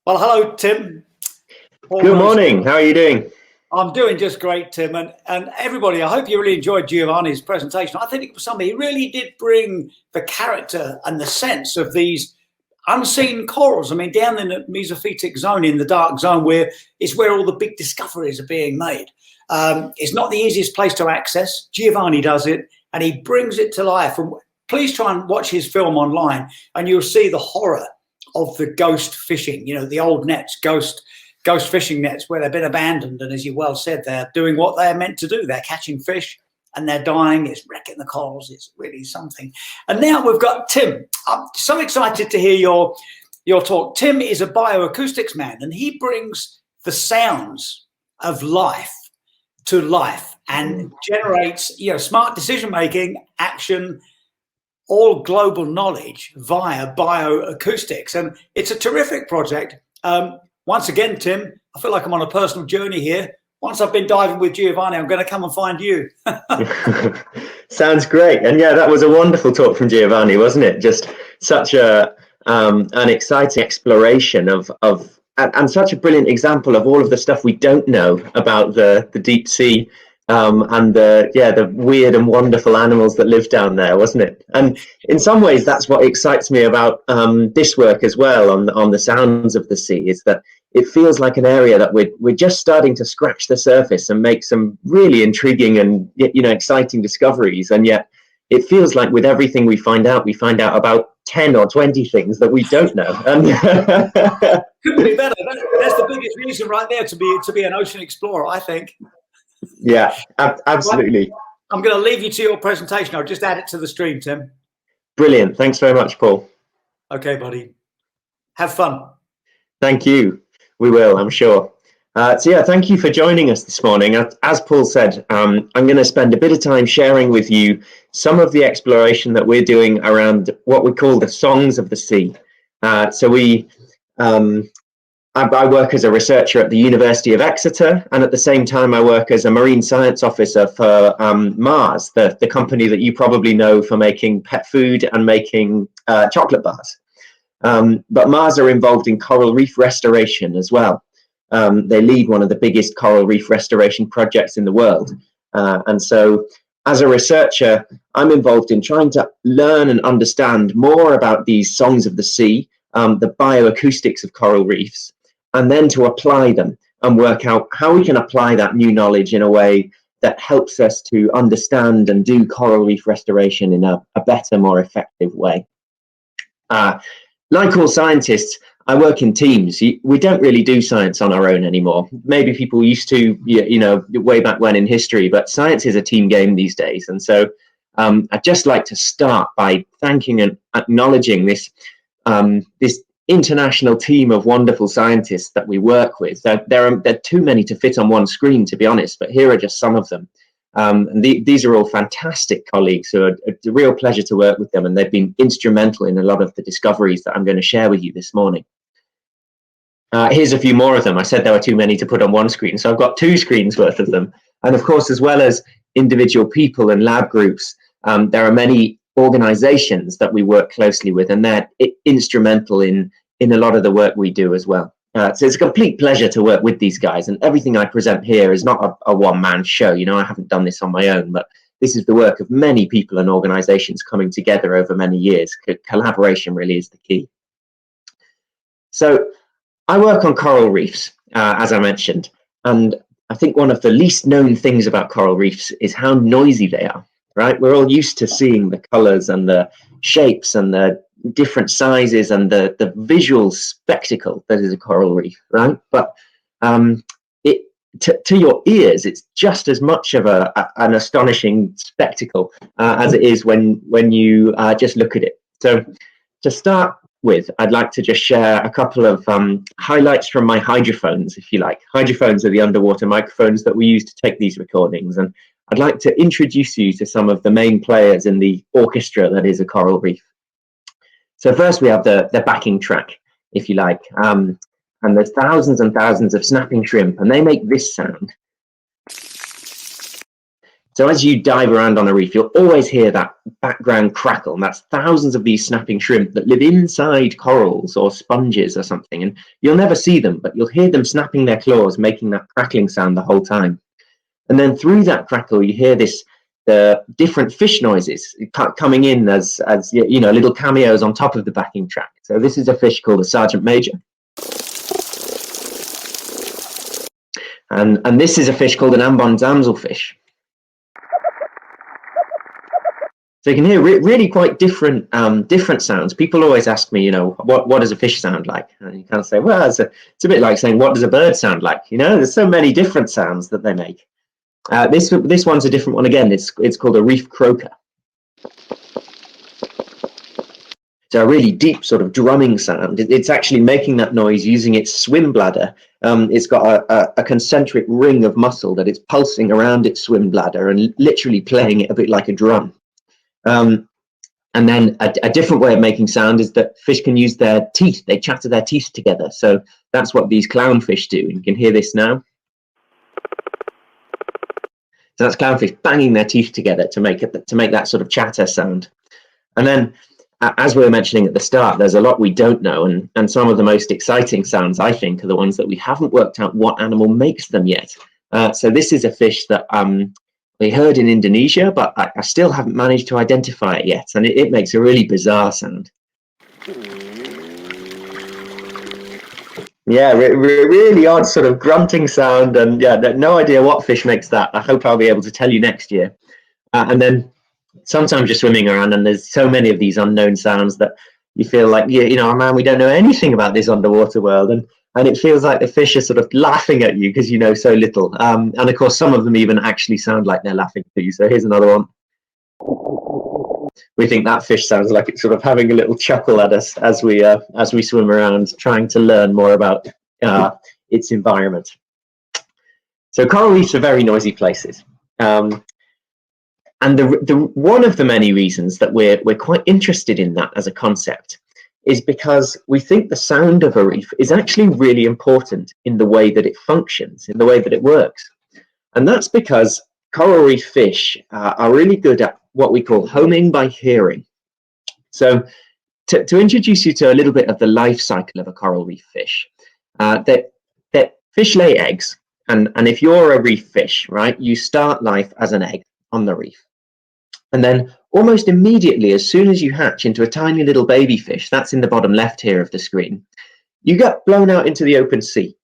Well, hello, Tim. Good morning. How are you doing? I'm doing just great, Tim. And everybody, I hope you really enjoyed Giovanni's presentation. I think it was something he really did bring the character and the sense of these unseen corals. I mean, down in the mesophytic zone, in the dark zone, where it's where all the big discoveries are being made. It's not the easiest place to access. Giovanni does it, and he brings it to life. And please try and watch his film online, and you'll see the horror of the ghost fishing. You know, the old nets, ghost fishing nets where they've been abandoned. And as you well said, they're doing what they're meant to do. They're catching fish and they're dying. It's wrecking the corals. It's really something. And now we've got Tim. I'm so excited to hear your talk. Tim is a bioacoustics man, and he brings the sounds of life to life and generates, smart decision making, action, all global knowledge via bioacoustics. And it's a terrific project. Once again, Tim, I feel like I'm on a personal journey here. Once I've been diving with Giovanni, I'm going to come and find you. Sounds great. And yeah, that was a wonderful talk from Giovanni, wasn't it? Just such an exciting exploration of and such a brilliant example of all of the stuff we don't know about the deep sea, and the weird and wonderful animals that live down there, wasn't it? And in some ways, that's what excites me about this work as well on the sounds of the sea, is that it feels like an area that we're just starting to scratch the surface and make some really intriguing and exciting discoveries. And yet it feels like with everything we find out about 10 or 20 things that we don't know. Couldn't be better. That's the biggest reason right there to be an ocean explorer, I think. Yeah, absolutely. Well, I'm going to leave you to your presentation. I'll just add it to the stream, Tim. Brilliant. Thanks very much, Paul. Okay, buddy. Have fun. Thank you. We will, I'm sure. Thank you for joining us this morning. As Paul said, I'm going to spend a bit of time sharing with you some of the exploration that we're doing around what we call the songs of the sea. I work as a researcher at the University of Exeter, and at the same time I work as a marine science officer for Mars, the company that you probably know for making pet food and making chocolate bars. But Mars are involved in coral reef restoration as well. They lead one of the biggest coral reef restoration projects in the world. And so as a researcher, I'm involved in trying to learn and understand more about these songs of the sea, the bioacoustics of coral reefs, and then to apply them and work out how we can apply that new knowledge in a way that helps us to understand and do coral reef restoration in a better, more effective way. Like all scientists, I work in teams. We don't really do science on our own anymore. Maybe people used to, way back when in history, but science is a team game these days. And so I'd just like to start by thanking and acknowledging this international team of wonderful scientists that we work with. There are too many to fit on one screen, to be honest, but here are just some of them. And these are all fantastic colleagues who are a real pleasure to work with them, and they've been instrumental in a lot of the discoveries that I'm going to share with you this morning. Here's a few more of them. I said there were too many to put on one screen, so I've got 2 screens worth of them. And of course, as well as individual people and lab groups, there are many organizations that we work closely with, and they're instrumental in a lot of the work we do as well. So it's a complete pleasure to work with these guys, and everything I present here is not a one-man show. I haven't done this on my own, but this is the work of many people and organizations coming together over many years. Collaboration really is the key. So I work on coral reefs, as I mentioned, and I think one of the least known things about coral reefs is how noisy they are, right? We're all used to seeing the colors and the shapes and the different sizes and the visual spectacle that is a coral reef, right? But to your ears, it's just as much of an astonishing spectacle as it is when you just look at it. So to start with, I'd like to just share a couple of highlights from my hydrophones, if you like. Hydrophones are the underwater microphones that we use to take these recordings, and I'd like to introduce you to some of the main players in the orchestra that is a coral reef. So first we have the backing track, if you like, and there's thousands and thousands of snapping shrimp, and they make this sound. So as you dive around on a reef, you'll always hear that background crackle, and that's thousands of these snapping shrimp that live inside corals or sponges or something, and you'll never see them, but you'll hear them snapping their claws, making that crackling sound the whole time. And then through that crackle, you hear the different fish noises coming in as you know, little cameos on top of the backing track. So this is a fish called a sergeant major. And this is a fish called an ambon damselfish. So you can hear really quite different sounds. People always ask me, you know, what does a fish sound like? And you kind of say, well, it's a bit like saying, what does a bird sound like? You know, there's so many different sounds that they make. This one's a different one again. It's called a Reef Croaker. So a really deep sort of drumming sound. It's actually making that noise using its swim bladder. It's got a concentric ring of muscle that it's pulsing around its swim bladder and literally playing it a bit like a drum. And then a different way of making sound is that fish can use their teeth. They chatter their teeth together. So that's what these clownfish do. You can hear this now. So that's clownfish banging their teeth together to make that sort of chatter sound. And then, as we were mentioning at the start, there's a lot we don't know, and some of the most exciting sounds, I think, are the ones that we haven't worked out what animal makes them yet. So this is a fish that we heard in Indonesia, but I still haven't managed to identify it yet, and it makes a really bizarre sound. Yeah, really odd sort of grunting sound, and yeah, no idea what fish makes that. I hope I'll be able to tell you next year. And then sometimes you're swimming around and there's so many of these unknown sounds that you feel like, you know, man, we don't know anything about this underwater world, and it feels like the fish are sort of laughing at you because you know so little. And of course, some of them even actually sound like they're laughing at you. So here's another one. We think that fish sounds like it's sort of having a little chuckle at us as we swim around, trying to learn more about its environment. So coral reefs are very noisy places, and the one of the many reasons that we're quite interested in that as a concept is because we think the sound of a reef is actually really important in the way that it functions, in the way that it works, and that's because coral reef fish are really good at what we call homing by hearing. So to introduce you to a little bit of the life cycle of a coral reef fish, that fish lay eggs, and if you're a reef fish, right, you start life as an egg on the reef. And then almost immediately, as soon as you hatch into a tiny little baby fish, that's in the bottom left here of the screen, you get blown out into the open sea.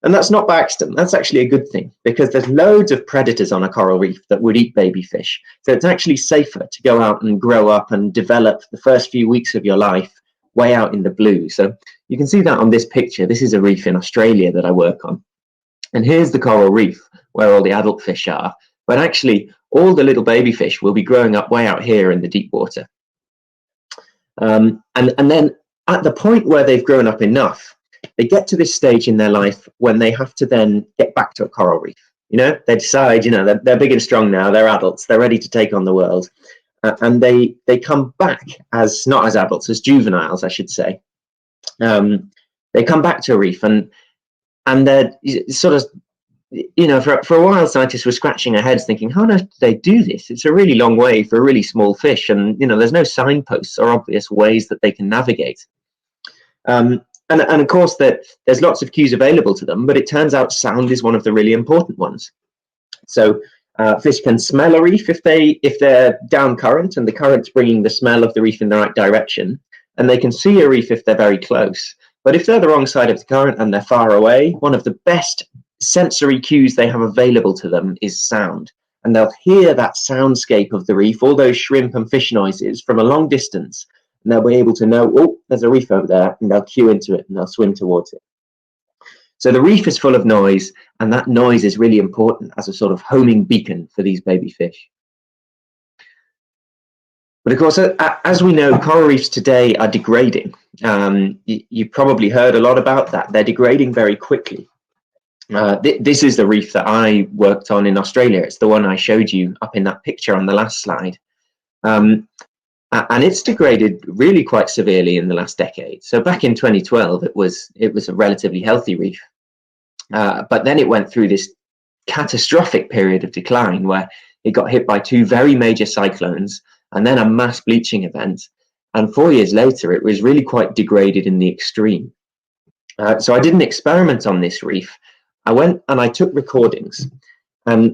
And that's not by accident. That's actually a good thing, because there's loads of predators on a coral reef that would eat baby fish. So it's actually safer to go out and grow up and develop the first few weeks of your life way out in the blue. So you can see that on this picture. This is a reef in Australia that I work on. And here's the coral reef where all the adult fish are. But actually, all the little baby fish will be growing up way out here in the deep water. And then at the point where they've grown up enough, they get to this stage in their life when they have to then get back to a coral reef. You know, they decide, you know, they're big and strong now, they're adults, they're ready to take on the world. And they come back as, not as adults, as juveniles, I should say. They come back to a reef and they're sort of, you know, for a while, scientists were scratching their heads thinking, how do they do this? It's a really long way for a really small fish. And, you know, there's no signposts or obvious ways that they can navigate. And of course, there's lots of cues available to them, but it turns out sound is one of the really important ones. So fish can smell a reef if they're down current and the current's bringing the smell of the reef in the right direction. And they can see a reef if they're very close. But if they're the wrong side of the current and they're far away, one of the best sensory cues they have available to them is sound. And they'll hear that soundscape of the reef, all those shrimp and fish noises from a long distance. And they'll be able to know, oh, there's a reef over there, and they'll cue into it and they'll swim towards it. So the reef is full of noise, and that noise is really important as a sort of homing beacon for these baby fish. But of course, as we know, coral reefs today are degrading. You probably heard a lot about that. They're degrading very quickly. This is the reef that I worked on in Australia. It's the one I showed you up in that picture on the last slide. And it's degraded really quite severely in the last decade. So back in 2012, it was a relatively healthy reef. But then it went through this catastrophic period of decline where It got hit by 2 very major cyclones and then a mass bleaching event. And 4 years later, it was really quite degraded in the extreme. So I did an experiment on this reef. I went and I took recordings. And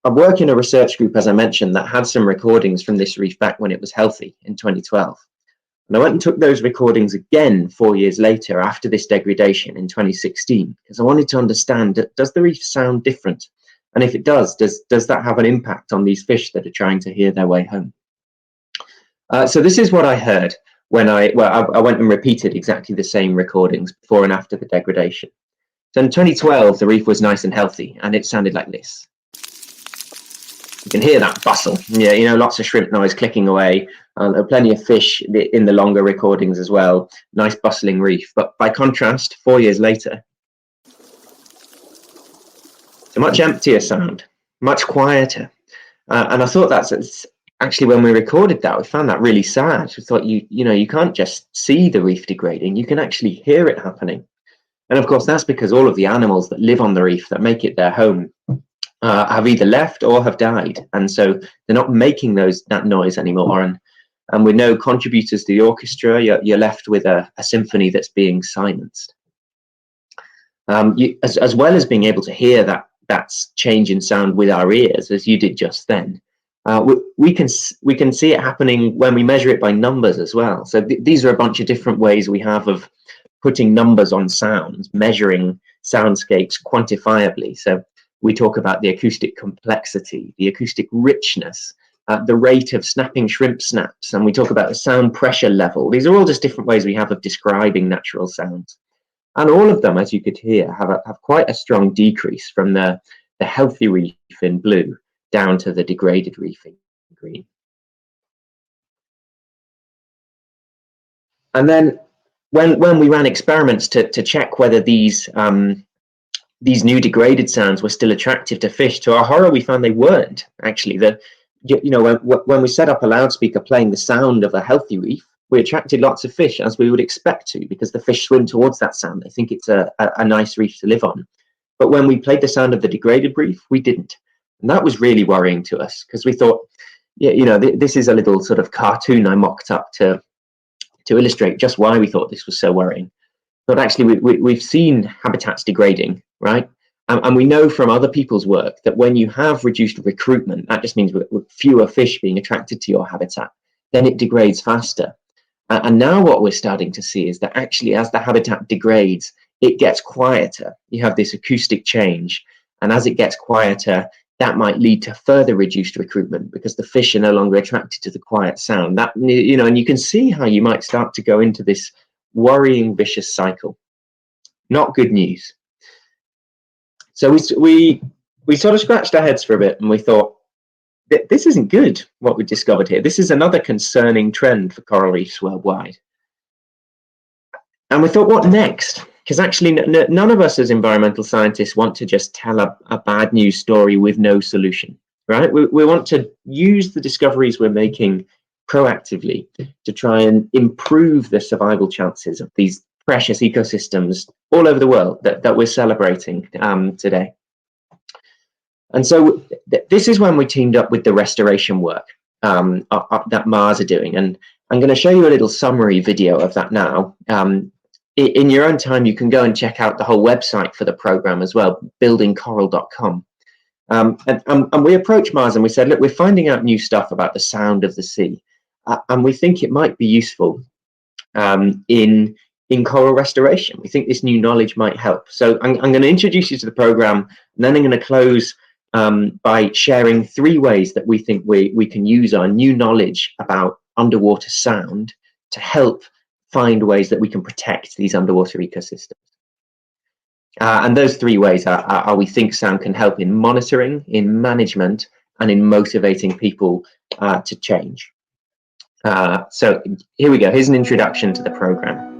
I work in a research group, as I mentioned, that had some recordings from this reef back when it was healthy in 2012. And I went and took those recordings again 4 years later after this degradation in 2016, because I wanted to understand, does the reef sound different? And if it does that have an impact on these fish that are trying to hear their way home? So this is what I heard when I went and repeated exactly the same recordings before and after the degradation. So in 2012, the reef was nice and healthy, and it sounded like this. You can hear that bustle. Yeah, you know, lots of shrimp noise clicking away. There are plenty of fish in the longer recordings as well. Nice bustling reef. But by contrast, 4 years later, it's a much emptier sound, much quieter. And I thought that's actually, when we recorded that, we found that really sad. We thought, you can't just see the reef degrading, you can actually hear it happening. And of course, that's because all of the animals that live on the reef, that make it their home, have either left or have died. And so they're not making that noise anymore. And with no contributors to the orchestra, you're left with a symphony that's being silenced. As well as being able to hear that change in sound with our ears, as you did just then, we can see it happening when we measure it by numbers as well. So these are a bunch of different ways we have of putting numbers on sounds, measuring soundscapes quantifiably. So we talk about the acoustic complexity, the acoustic richness, the rate of snapping shrimp snaps, and we talk about the sound pressure level. These are all just different ways we have of describing natural sounds. And all of them, as you could hear, have quite a strong decrease from the healthy reef in blue down to the degraded reef in green. And then when we ran experiments to check whether these new degraded sounds were still attractive to fish, to our horror, we found they weren't. Actually, when we set up a loudspeaker playing the sound of a healthy reef, we attracted lots of fish, as we would expect to, because the fish swim towards that sound. They think it's a nice reef to live on. But when we played the sound of the degraded reef, we didn't. And that was really worrying to us, because we thought, this is a little sort of cartoon I mocked up to illustrate just why we thought this was so worrying. But actually, we've seen habitats degrading, right? And we know from other people's work that when you have reduced recruitment, that just means with fewer fish being attracted to your habitat, then it degrades faster. And now what we're starting to see is that actually, as the habitat degrades, it gets quieter. You have this acoustic change. And as it gets quieter, that might lead to further reduced recruitment, because the fish are no longer attracted to the quiet sound. And you can see how you might start to go into this worrying, vicious cycle. Not good news. So we sort of scratched our heads for a bit, and we thought, this isn't good, what we discovered here. This is another concerning trend for coral reefs worldwide. And we thought, what next? Because actually, none of us as environmental scientists want to just tell a bad news story with no solution, right? We want to use the discoveries we're making proactively to try and improve the survival chances of these precious ecosystems all over the world that we're celebrating today. And so this is when we teamed up with the restoration work that Mars are doing. And I'm going to show you a little summary video of that now. In your own time, you can go and check out the whole website for the program as well, buildingcoral.com. And we approached Mars and we said, look, we're finding out new stuff about the sound of the sea. And we think it might be useful in coral restoration. We think this new knowledge might help. So I'm going to introduce you to the program, and then I'm going to close by sharing 3 ways that we think we can use our new knowledge about underwater sound to help find ways that we can protect these underwater ecosystems. And those 3 ways are we think sound can help in monitoring, in management, and in motivating people to change. So here we go. Here's an introduction to the program.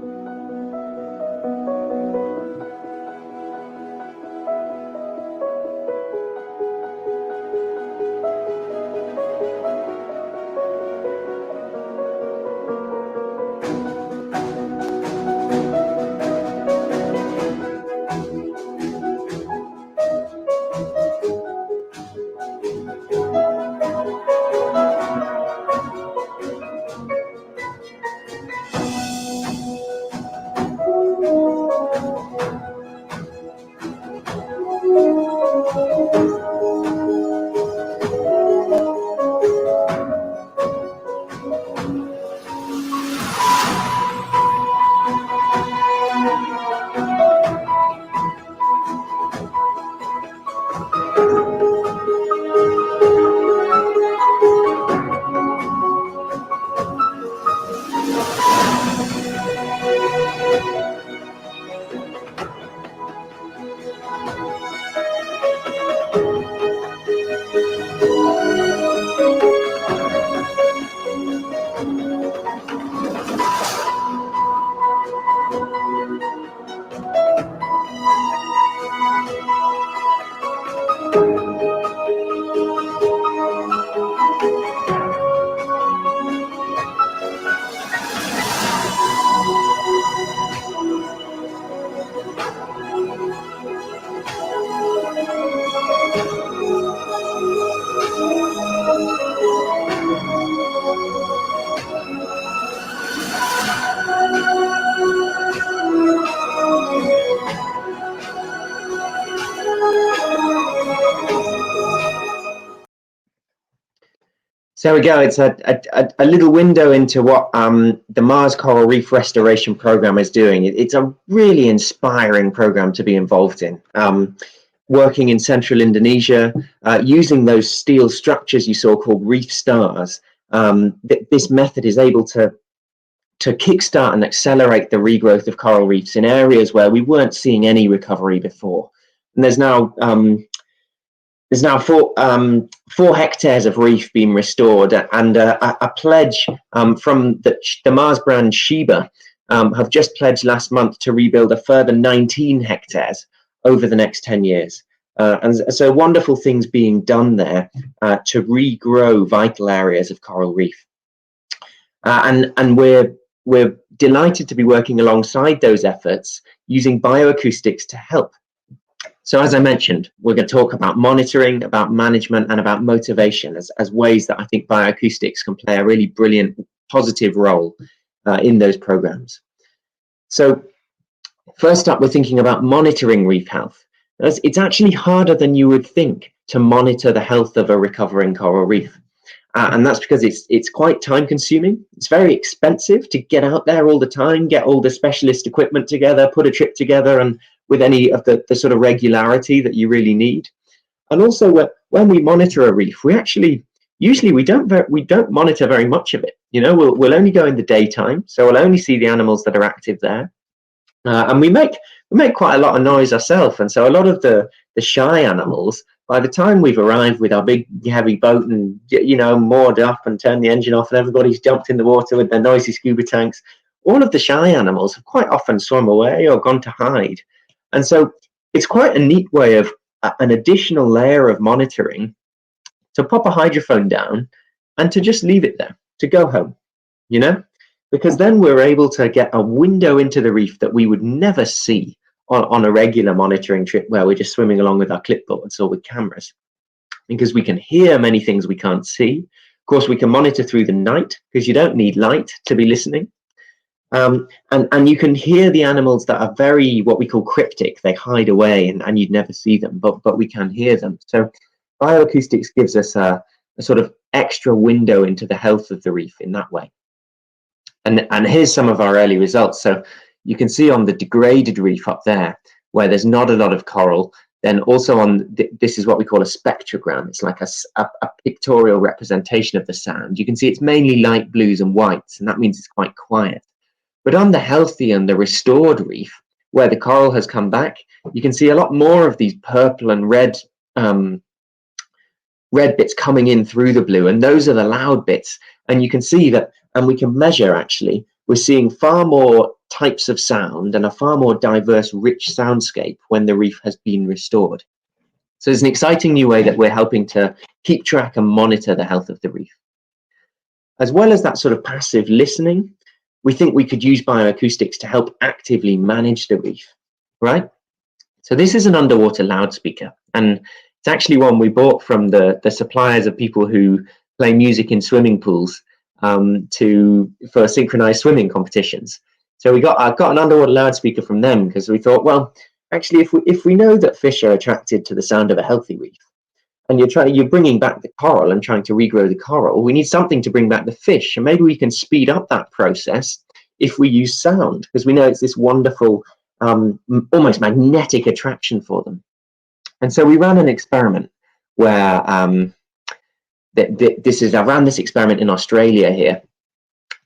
So there we go. It's a little window into what the Mars Coral Reef Restoration Program is doing. It's a really inspiring program to be involved in. Working in central Indonesia, using those steel structures you saw called reef stars. This method is able to kickstart and accelerate the regrowth of coral reefs in areas where we weren't seeing any recovery before. And there's now 4 hectares of reef being restored, and a pledge from the Mars brand Sheba have just pledged last month to rebuild a further 19 hectares over the next 10 years. And so wonderful things being done there to regrow vital areas of coral reef. And we're delighted to be working alongside those efforts using bioacoustics to help. So as I mentioned, we're going to talk about monitoring, about management, and about motivation as ways that I think bioacoustics can play a really brilliant, positive role in those programs. So first up, we're thinking about monitoring reef health. It's actually harder than you would think to monitor the health of a recovering coral reef. And that's because it's quite time consuming. It's very expensive to get out there all the time, get all the specialist equipment together, put a trip together, and with any of the sort of regularity that you really need. And also when we monitor a reef, we don't monitor very much of it. You know, we'll only go in the daytime, so we'll only see the animals that are active there. And we make quite a lot of noise ourselves, and so a lot of the shy animals, by the time we've arrived with our big heavy boat and, you know, moored up and turned the engine off and everybody's jumped in the water with their noisy scuba tanks, all of the shy animals have quite often swum away or gone to hide. And so it's quite a neat way of an additional layer of monitoring to pop a hydrophone down and to just leave it there, to go home, you know, because then we're able to get a window into the reef that we would never see on a regular monitoring trip where we're just swimming along with our clipboards or with cameras, because we can hear many things we can't see. Of course, we can monitor through the night because you don't need light to be listening. And you can hear the animals that are very, what we call cryptic. They hide away and you'd never see them, but we can hear them. So bioacoustics gives us a sort of extra window into the health of the reef in that way. And here's some of our early results. So you can see on the degraded reef up there, where there's not a lot of coral, then also on, this is what we call a spectrogram. It's like a pictorial representation of the sound. You can see it's mainly light blues and whites, and that means it's quite quiet. But on the healthy and the restored reef, where the coral has come back, you can see a lot more of these purple and red bits coming in through the blue, and those are the loud bits. And you can see that, and we can measure actually, we're seeing far more types of sound and a far more diverse, rich soundscape when the reef has been restored. So it's an exciting new way that we're helping to keep track and monitor the health of the reef. As well as that sort of passive listening, we think we could use bioacoustics to help actively manage the reef, right? So this is an underwater loudspeaker, and it's actually one we bought from the suppliers of people who play music in swimming pools for synchronized swimming competitions. So I got an underwater loudspeaker from them because we thought, well, actually, if we know that fish are attracted to the sound of a healthy reef, and you're bringing back the coral and trying to regrow the coral, we need something to bring back the fish, and maybe we can speed up that process if we use sound, because we know it's this wonderful, almost magnetic attraction for them. And so we ran an experiment where I ran this experiment in Australia here.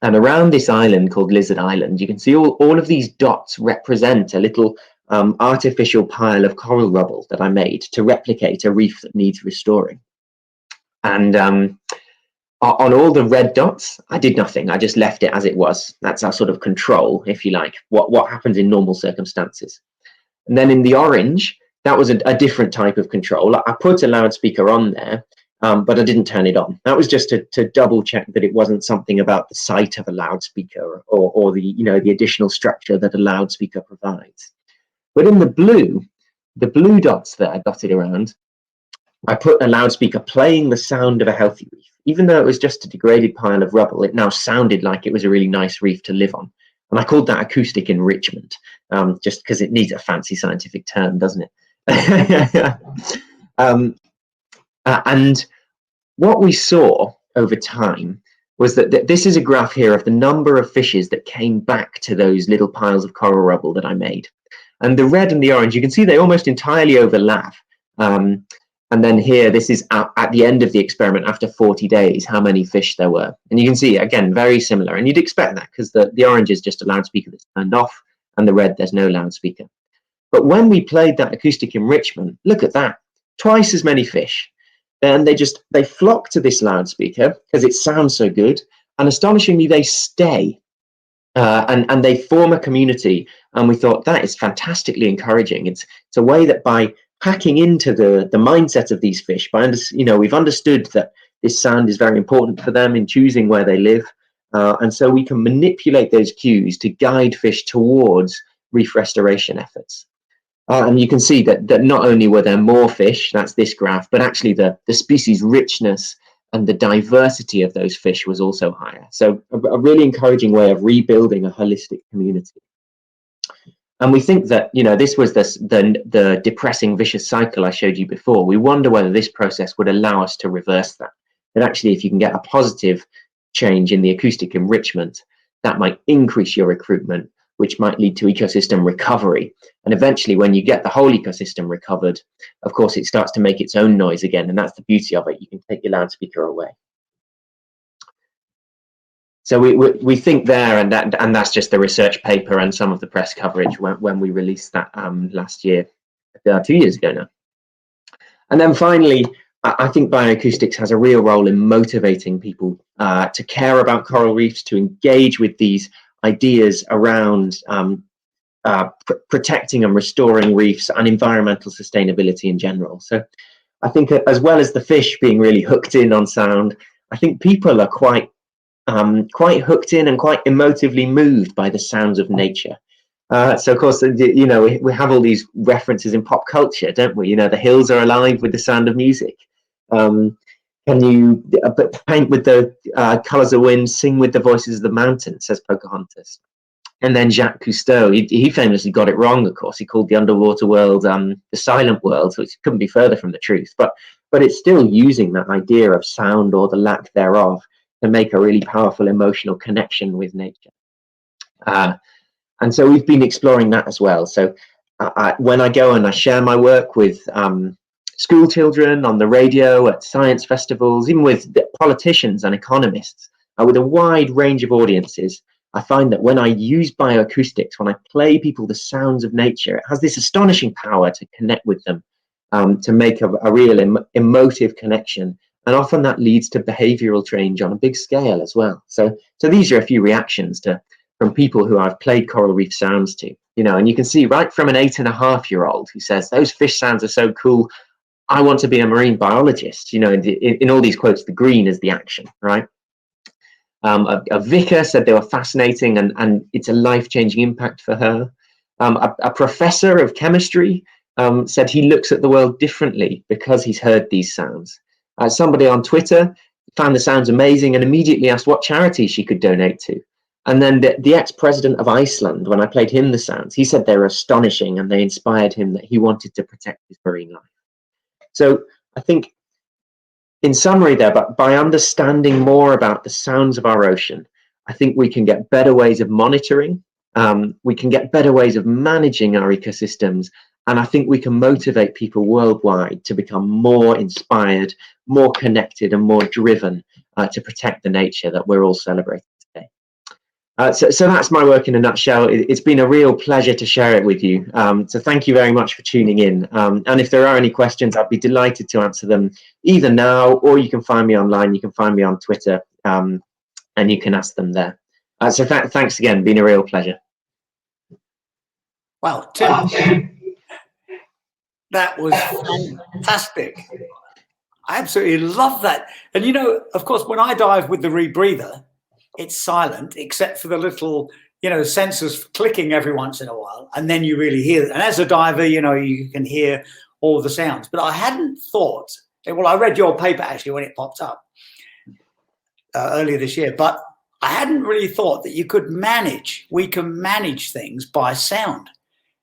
And around this island called Lizard Island, you can see all of these dots represent a little artificial pile of coral rubble that I made to replicate a reef that needs restoring. And on all the red dots, I did nothing. I just left it as it was. That's our sort of control, if you like, what happens in normal circumstances. And then in the orange, that was a different type of control. I put a loudspeaker on there, but I didn't turn it on. That was just to double check that it wasn't something about the sight of a loudspeaker or the additional structure that a loudspeaker provides. But in the blue dots that I dotted around, I put a loudspeaker playing the sound of a healthy reef. Even though it was just a degraded pile of rubble, it now sounded like it was a really nice reef to live on. And I called that acoustic enrichment, just because it needs a fancy scientific term, doesn't it? And what we saw over time was that this is a graph here of the number of fishes that came back to those little piles of coral rubble that I made. And the red and the orange, you can see they almost entirely overlap. And then here, this is at the end of the experiment after 40 days, how many fish there were. And you can see, again, very similar. And you'd expect that because the orange is just a loudspeaker that's turned off, and the red, there's no loudspeaker. But when we played that acoustic enrichment, look at that, twice as many fish. And they flock to this loudspeaker because it sounds so good. And astonishingly, they stay and they form a community. And we thought that is fantastically encouraging. It's a way that by hacking into the mindset of these fish, we've understood that this sound is very important for them in choosing where they live. And so we can manipulate those cues to guide fish towards reef restoration efforts. And you can see that not only were there more fish, that's this graph, but actually the species richness and the diversity of those fish was also higher. So a really encouraging way of rebuilding a holistic community. And we think that, this was the depressing vicious cycle I showed you before. We wonder whether this process would allow us to reverse that. That actually, if you can get a positive change in the acoustic enrichment, that might increase your recruitment, which might lead to ecosystem recovery. And eventually, when you get the whole ecosystem recovered, of course, it starts to make its own noise again. And that's the beauty of it. You can take your loudspeaker away. So we think there, and that's just the research paper and some of the press coverage when we released that last year, 2 years ago now. And then finally, I think bioacoustics has a real role in motivating people to care about coral reefs, to engage with these ideas around protecting and restoring reefs and environmental sustainability in general. So I think as well as the fish being really hooked in on sound, I think people are quite hooked in and quite emotively moved by the sounds of nature. So of course, we have all these references in pop culture, don't we? The hills are alive with the sound of music. Can you paint with the colours of wind, sing with the voices of the mountains, says Pocahontas. And then Jacques Cousteau, he famously got it wrong, of course. He called the underwater world the silent world, which couldn't be further from the truth. But it's still using that idea of sound or the lack thereof to make a really powerful emotional connection with nature. And so we've been exploring that as well. So when I go and I share my work with school children on the radio, at science festivals, even with politicians and economists, with a wide range of audiences, I find that when I use bioacoustics, when I play people the sounds of nature, it has this astonishing power to connect with them, to make a real emotive connection. And often that leads to behavioral change on a big scale as well. So these are a few reactions from people who I've played coral reef sounds to, and you can see right from an 8.5-year-old who says, those fish sounds are so cool, I want to be a marine biologist. In all these quotes, the green is the action, right? A vicar said they were fascinating and it's a life-changing impact for her. A professor of chemistry said he looks at the world differently because he's heard these sounds. Somebody on Twitter found the sounds amazing and immediately asked what charity she could donate to. And then the ex-president of Iceland, when I played him the sounds, he said they were astonishing and they inspired him that he wanted to protect his marine life. So I think, in summary there, but by understanding more about the sounds of our ocean, I think we can get better ways of monitoring, we can get better ways of managing our ecosystems, and I think we can motivate people worldwide to become more inspired, more connected, and more driven to protect the nature that we're all celebrating today. So that's my work in a nutshell. It's been a real pleasure to share it with you. So thank you very much for tuning in. And if there are any questions, I'd be delighted to answer them either now, or you can find me online. You can find me on Twitter, and you can ask them there. So thanks again. Been a real pleasure. Well, Tim, that was fantastic. I absolutely love that. And, of course, when I dive with the rebreather, it's silent except for the little, sensors clicking every once in a while. And then you really hear it. And as a diver, you can hear all the sounds. But I hadn't thought, well, I read your paper actually when it popped up earlier this year, but I hadn't really thought that we can manage things by sound.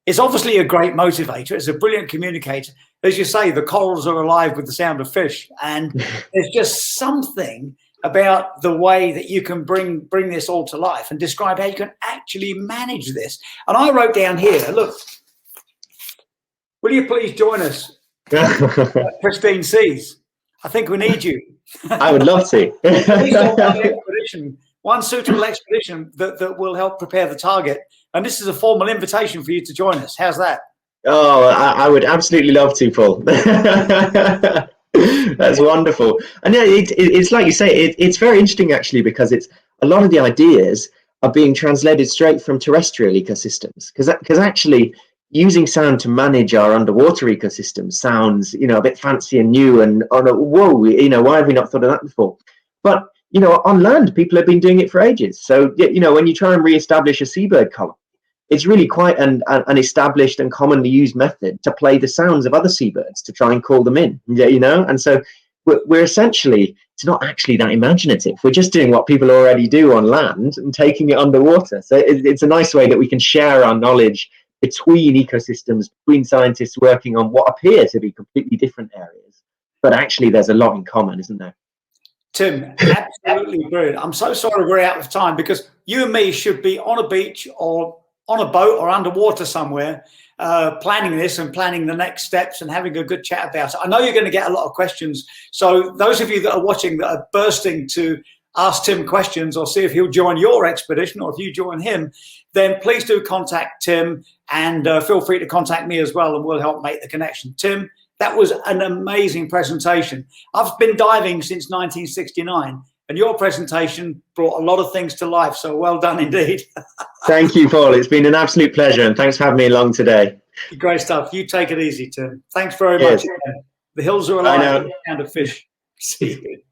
It's obviously a great motivator. It's a brilliant communicator. As you say, the corals are alive with the sound of fish. And there's just something about the way that you can bring this all to life and describe how you can actually manage this. And I wrote down here, look, will you please join us at Pristine Seas? I think we need you. I would love to. One suitable expedition that will help prepare the target. And this is a formal invitation for you to join us. How's that? Oh, I would absolutely love to, Paul. That's wonderful. And yeah, it's like you say, it's very interesting actually, because it's a lot of the ideas are being translated straight from terrestrial ecosystems, because actually using sound to manage our underwater ecosystem sounds, a bit fancy and new, and whoa, why have we not thought of that before? But on land, people have been doing it for ages. So when you try and re-establish a seabird colony, it's really quite an established and commonly used method to play the sounds of other seabirds to try and call them in, and so we're essentially, it's not actually that imaginative. We're just doing what people already do on land and taking it underwater. So it's a nice way that we can share our knowledge between ecosystems, between scientists working on what appear to be completely different areas, but actually there's a lot in common, isn't there? Tim, absolutely brilliant. I'm so sorry we're out of time, because you and me should be on a beach or on a boat or underwater somewhere, planning this and planning the next steps and having a good chat about it. I know you're going to get a lot of questions. So those of you that are watching that are bursting to ask Tim questions or see if he'll join your expedition or if you join him, then please do contact Tim, and feel free to contact me as well, and we'll help make the connection. Tim, that was an amazing presentation. I've been diving since 1969. And your presentation brought a lot of things to life. So well done indeed. Thank you, Paul. It's been an absolute pleasure. And thanks for having me along today. Great stuff. You take it easy, Tim. Thanks very much. The hills are alive. The sound of fish. See you.